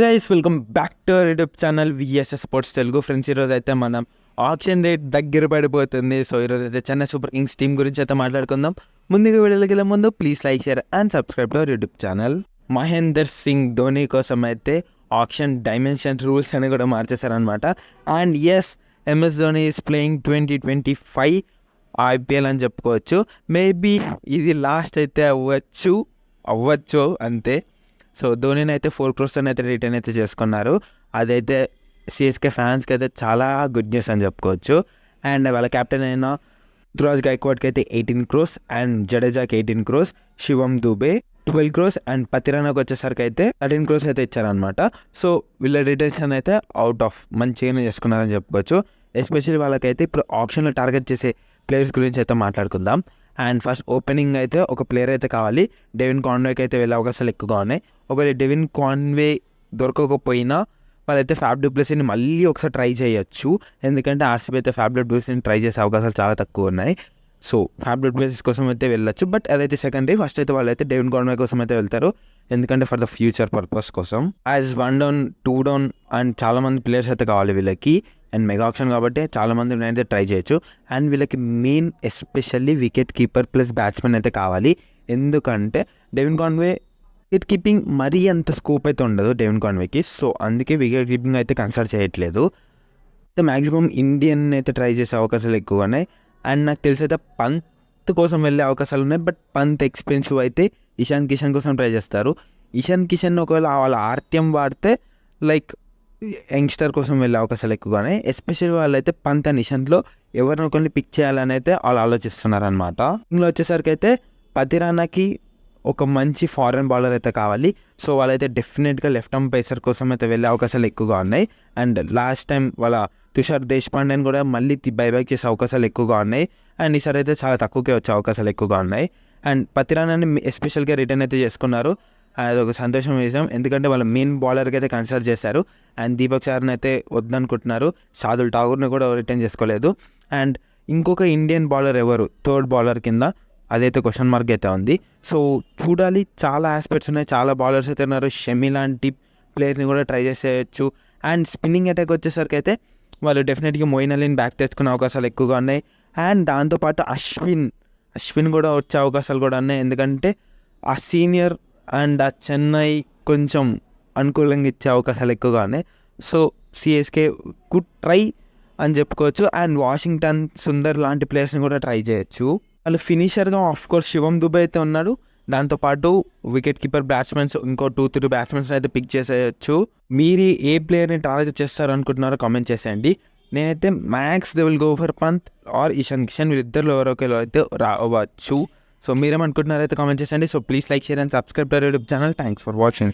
Guys welcome back to our YouTube channel VSS sports Telugu. Friends, ఈరోజు అయితే మనం option rate దగ్గర పడిపోతుంది. సో ఈరోజు అయితే చెన్నై సూపర్ కింగ్స్ టీం గురించి అయితే మాట్లాడుకుందాం. ముందుగా వీడియోకి ముందు please like, share and subscribe to our YouTube channel. Mahendra Singh Dhoni కోసం అయితే ఆప్షన్ డైమెన్షన్ రూల్స్ అని కూడా మార్చేశారనమాట. And yes, MS Dhoni is playing 2025 IPL అని చెప్పుకోవచ్చు. మేబీ ఇది లాస్ట్ అయితే అవ్వచ్చు అంతే. సో ధోనిని అయితే 4 crores అయితే రిటర్న్ అయితే చేసుకున్నారు. అదైతే సిఎస్కే ఫ్యాన్స్కి అయితే చాలా గుడ్ న్యూస్ అని చెప్పుకోవచ్చు. అండ్ వాళ్ళ కెప్టెన్ అయిన రుతురాజ్ గైక్వాడ్కి అయితే 18 crores అండ్ జడేజాకి 18 crores, Shivam Dube 12 crores and పతిరానాకి వచ్చేసరికి అయితే 13 crores అయితే ఇచ్చారనమాట. సో వీళ్ళ రిటెన్షన్ అయితే అవుట్ ఆఫ్ మంచిగానే చేసుకున్నారని చెప్పుకోవచ్చు. ఎస్పెషల్లీ వాళ్ళకైతే ఇప్పుడు ఆప్షన్లో టార్గెట్ చేసే ప్లేయర్స్ గురించి అయితే మాట్లాడుకుందాం. అండ్ ఫస్ట్ ఓపెనింగ్ అయితే ఒక ప్లేయర్ అయితే కావాలి. డెవిన్ కాన్వేకి అయితే వెళ్ళే అవకాశాలు ఎక్కువగా ఉన్నాయి. ఒకవేళ డెవిన్ కాన్వే దొరకకపోయినా వాళ్ళైతే ఫ్యాబ్ డు ప్లెసీని మళ్ళీ ఒకసారి ట్రై చేయొచ్చు. ఎందుకంటే ఆర్సీబీ అయితే ఫ్యాబ్ డు ప్లెసీని ట్రై చేసే అవకాశాలు చాలా తక్కువ ఉన్నాయి. సో ఫ్యాబ్ డు ప్లెసీస్ కోసం అయితే వెళ్ళొచ్చు. బట్ అదైతే సెకండరీ. ఫస్ట్ అయితే వాళ్ళైతే డెవిన్ కాన్వే కోసం అయితే వెళ్తారు, ఎందుకంటే ఫర్ ద ఫ్యూచర్ పర్పస్ కోసం. యాజ్ 1 down 2 down అండ్ చాలామంది ప్లేయర్స్ అయితే కావాలి వీళ్ళకి. అండ్ మెగా ఆప్షన్ కాబట్టి చాలామంది అయితే ట్రై చేయొచ్చు. అండ్ వీళ్ళకి main especially wicket keeper plus batsmen అయితే కావాలి. ఎందుకంటే డెవిన్ కాన్వే వికెట్ కీపింగ్ మరీ అంత స్కోప్ అయితే ఉండదు డెవిన్ కాన్వేకి. సో అందుకే వికెట్ కీపింగ్ అయితే కన్సిడర్ చేయట్లేదు. అయితే మ్యాక్సిమం ఇండియన్ అయితే ట్రై చేసే అవకాశాలు ఎక్కువ ఉన్నాయి. అండ్ నాకు తెలిసి అయితే పంత్ కోసం వెళ్ళే అవకాశాలు ఉన్నాయి. బట్ పంత్ ఎక్స్పెన్సివ్ అయితే ఇషాన్ కిషన్ కోసం ట్రై చేస్తారు. ఇషాన్ కిషన్ ఒకవేళ వాళ్ళ ఆర్టీఎం వాడితే లైక్ యంగ్స్టర్ కోసం వెళ్ళే అవకాశాలు ఎక్కువగానే. ఎస్పెషల్లీ వాళ్ళైతే పంత్ అండ్ ఇషాంత్లో ఎవరిని ఒకరిని పిక్ చేయాలని అయితే వాళ్ళు ఆలోచిస్తున్నారనమాట. ఇందులో వచ్చేసరికి అయితే పతిరానాకి ఒక మంచి ఫారెన్ బౌలర్ అయితే కావాలి. సో వాళ్ళైతే డెఫినెట్గా లెఫ్ట్ ఆర్మ్ పేసర్ కోసం అయితే వెళ్ళే అవకాశాలు ఎక్కువగా ఉన్నాయి. అండ్ లాస్ట్ టైం వాళ్ళ తుషార్ దేశపాండేని కూడా మళ్ళీ బైబ్యాక్ చేసే అవకాశాలు ఎక్కువగా ఉన్నాయి. అండ్ ఈసారి అయితే చాలా తక్కువకే వచ్చే అవకాశాలు ఎక్కువగా ఉన్నాయి. అండ్ పతిరానాని ఎస్పెషల్గా రిటర్న్ అయితే చేసుకున్నారు. అది ఒక సంతోషం విషయం, ఎందుకంటే వాళ్ళ మెయిన్ బౌలర్కి అయితే కన్సిడర్ చేశారు. అండ్ దీపక్ చార్ని అయితే వద్దనుకుంటున్నారు. షాదుల్ ఠాగూర్ని కూడా రిటర్న్ చేసుకోలేదు. అండ్ ఇంకొక ఇండియన్ బౌలర్ ఎవరు థర్డ్ బౌలర్ కింద, అదైతే క్వశ్చన్ మార్క్ అయితే ఉంది. సో చూడాలి, చాలా ఆస్పెక్ట్స్ ఉన్నాయి, చాలా బౌలర్స్ అయితే ఉన్నారు. షమి లాంటి ప్లేయర్ని కూడా ట్రై చేసేయచ్చు. అండ్ స్పిన్నింగ్ అటాక్ వచ్చేసరికి అయితే వాళ్ళు డెఫినెట్గా మొయిన్ అలీని బ్యాక్ తెచ్చుకునే అవకాశాలు ఎక్కువగా ఉన్నాయి. అండ్ దాంతోపాటు అశ్విన్ కూడా వచ్చే అవకాశాలు కూడా ఉన్నాయి. ఎందుకంటే ఆ సీనియర్ అండ్ ఆ చెన్నై కొంచెం అనుకూలంగా ఇచ్చే అవకాశాలు ఎక్కువగా ఉన్నాయి. సో సిఎస్కే గుడ్ ట్రై అని చెప్పుకోవచ్చు. అండ్ వాషింగ్టన్ సుందర్ లాంటి ప్లేయర్స్ని కూడా ట్రై చేయొచ్చు. వాళ్ళు ఫినిషర్గా ఆఫ్కోర్స్ శివం దుబే అయితే ఉన్నాడు. దాంతోపాటు వికెట్ కీపర్ బ్యాట్స్మెన్స్ ఇంకో 2-3 బ్యాట్స్మెన్స్ అయితే పిక్ చేసేయచ్చు. మీరు ఏ ప్లేయర్ని టార్గెట్ చేస్తారు అనుకుంటున్నారో కామెంట్ చేసేయండి. నేనైతే max they will go for Pant or Ishan Kishan, వీళ్ళిద్దరిలో ఎవరొకరు అయితే రావచ్చు. సో మీరేమనుకుంటున్నారైతే కామెంట్ చేసేయండి. So please like, share and subscribe to our YouTube channel. Thanks for watching.